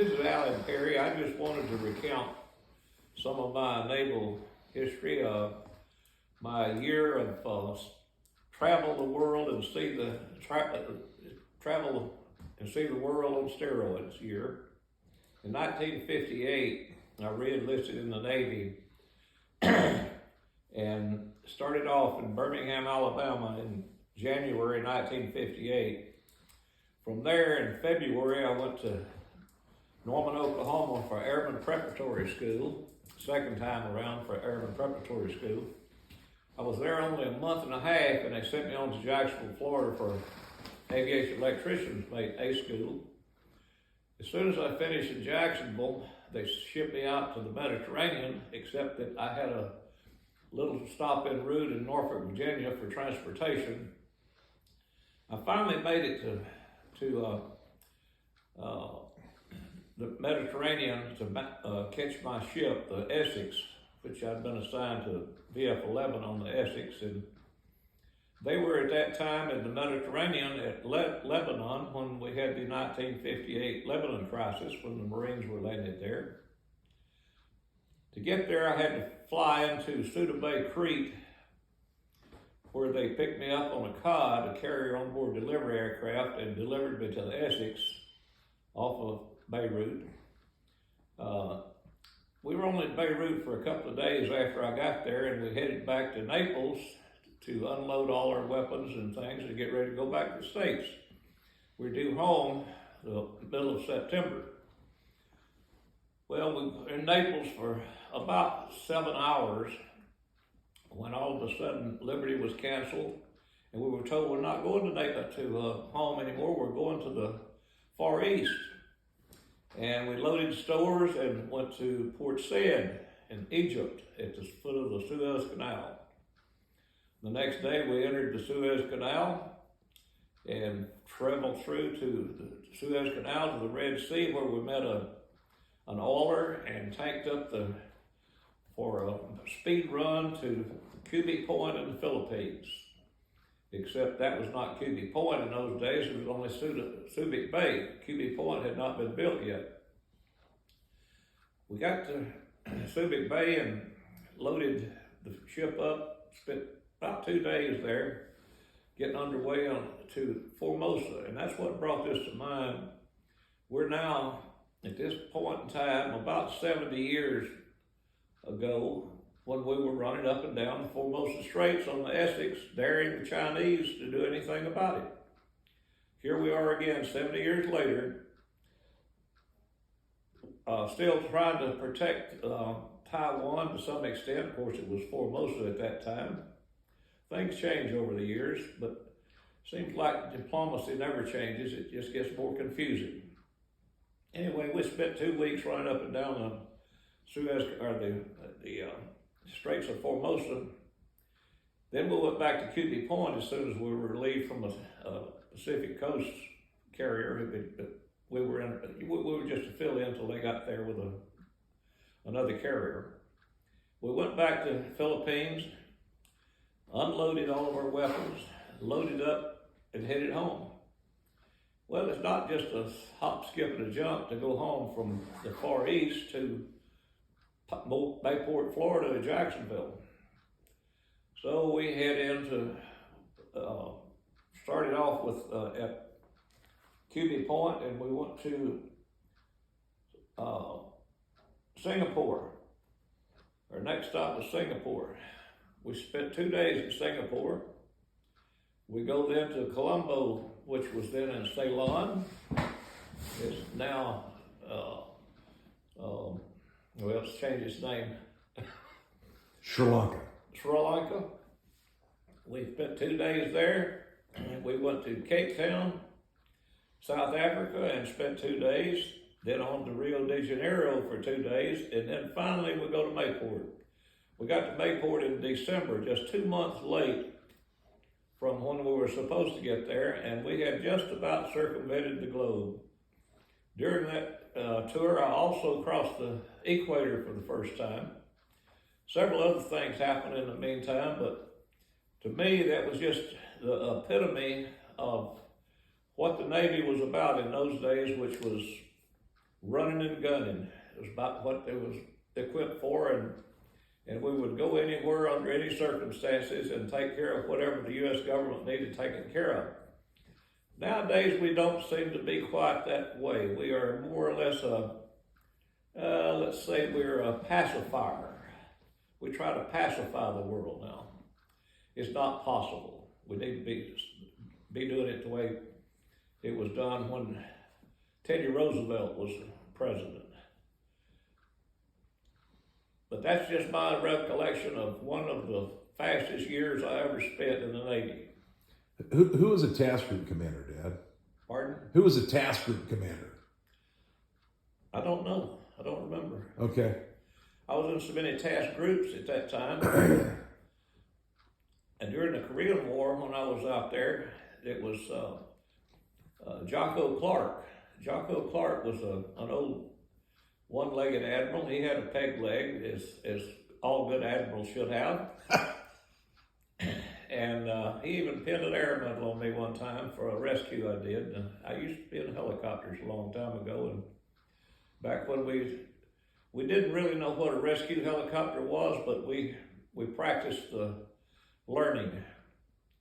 This is Allen Perry. I just wanted to recount some of my naval history. My year of travel the world and see the travel and see the world on steroids year. In 1958, I re-enlisted in the Navy and started off in Birmingham, Alabama in January 1958. From there in February, I went to Norman, Oklahoma for Airman Preparatory School, second time around for Airman Preparatory School. I was there only a month and a half, and they sent me on to Jacksonville, Florida for Aviation Electricians Mate A School. As soon as I finished in Jacksonville, they shipped me out to the Mediterranean, except that I had a little stop en route in Norfolk, Virginia for transportation. I finally made it to the Mediterranean to catch my ship, the Essex, which I'd been assigned to VF-11 on the Essex, and they were at that time in the Mediterranean at Lebanon when we had the 1958 Lebanon crisis when the Marines were landed there. To get there, I had to fly into Suda Bay, Crete, where they picked me up on a cod, a carrier onboard delivery aircraft, and delivered me to the Essex off of Beirut. We were only in Beirut for a couple of days after I got there, and we headed back to Naples to unload all our weapons and things and get ready to go back to the States. We're due home the middle of September. Well, we were in Naples for about 7 hours when all of a sudden Liberty was canceled, and we were told we're not going to home anymore, we're going to the Far East. And we loaded stores and went to Port Said in Egypt at the foot of the Suez Canal. The next day we entered the Suez Canal and traveled through to the Suez Canal to the Red Sea, where we met an oiler and tanked up for a speed run to Cubic Point in the Philippines. Except that was not Cubic Point in those days, it was only Subic Bay. Cubic Point had not been built yet. We got to Subic Bay and loaded the ship up, spent about 2 days there, getting underway to Formosa, and that's what brought this to mind. We're now, at this point in time, about 70 years ago, when we were running up and down the Formosa Straits on the Essex, daring the Chinese to do anything about it. Here we are again, 70 years later, still trying to protect Taiwan to some extent. Of course, it was Formosa at that time. Things change over the years, but it seems like diplomacy never changes. It just gets more confusing. Anyway, we spent 2 weeks running up and down the Suez, or the Straits of Formosa. Then we went back to Cubic Point as soon as we were relieved from a Pacific Coast carrier. We were just to fill in until they got there with another carrier. We went back to the Philippines, unloaded all of our weapons, loaded up, and headed home. Well, it's not just a hop, skip, and a jump to go home from the Far East to Bayport, Florida to Jacksonville. So we head into, started off with at Cubic Point, and we went to Singapore. Our next stop was Singapore. We spent 2 days in Singapore. We go then to Colombo, which was then in Ceylon. It's now, well, it's changed its name. Sri Lanka. Sri Lanka. We spent 2 days there. We went to Cape Town, South Africa, and spent 2 days. Then on to Rio de Janeiro for 2 days. And then finally we go to Mayport. We got to Mayport in December, just 2 months late from when we were supposed to get there. And we had just about circumvented the globe. During that tour, I also crossed the equator for the first time. Several other things happened in the meantime, but to me, that was just the epitome of what the Navy was about in those days, which was running and gunning. It was about what they was equipped for, and we would go anywhere under any circumstances and take care of whatever the U.S. government needed taken care of. Nowadays, we don't seem to be quite that way. We are more or less let's say we're a pacifier. We try to pacify the world now. It's not possible. We need to be doing it the way it was done when Teddy Roosevelt was president. But that's just my recollection of one of the fastest years I ever spent in the Navy. Who was a task group commander, Dad? Pardon? Who was a task group commander? I don't know. I don't remember. Okay. I was in so many task groups at that time. And during the Korean War, when I was out there, it was Jocko Clark. Jocko Clark was an old one-legged admiral. He had a peg leg, as all good admirals should have. And he even pinned an air medal on me one time for a rescue I did. And I used to be in helicopters a long time ago, and back when we didn't really know what a rescue helicopter was, but we practiced the learning.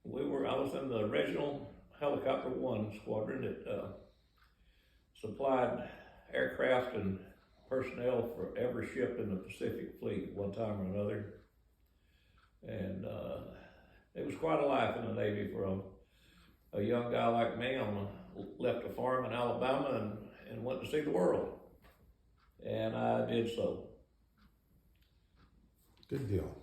I was in the original Helicopter 1 squadron that supplied aircraft and personnel for every ship in the Pacific Fleet one time or another. And it was quite a life in the Navy for a young guy like me. Left a farm in Alabama and went to see the world. And I did so. Good deal.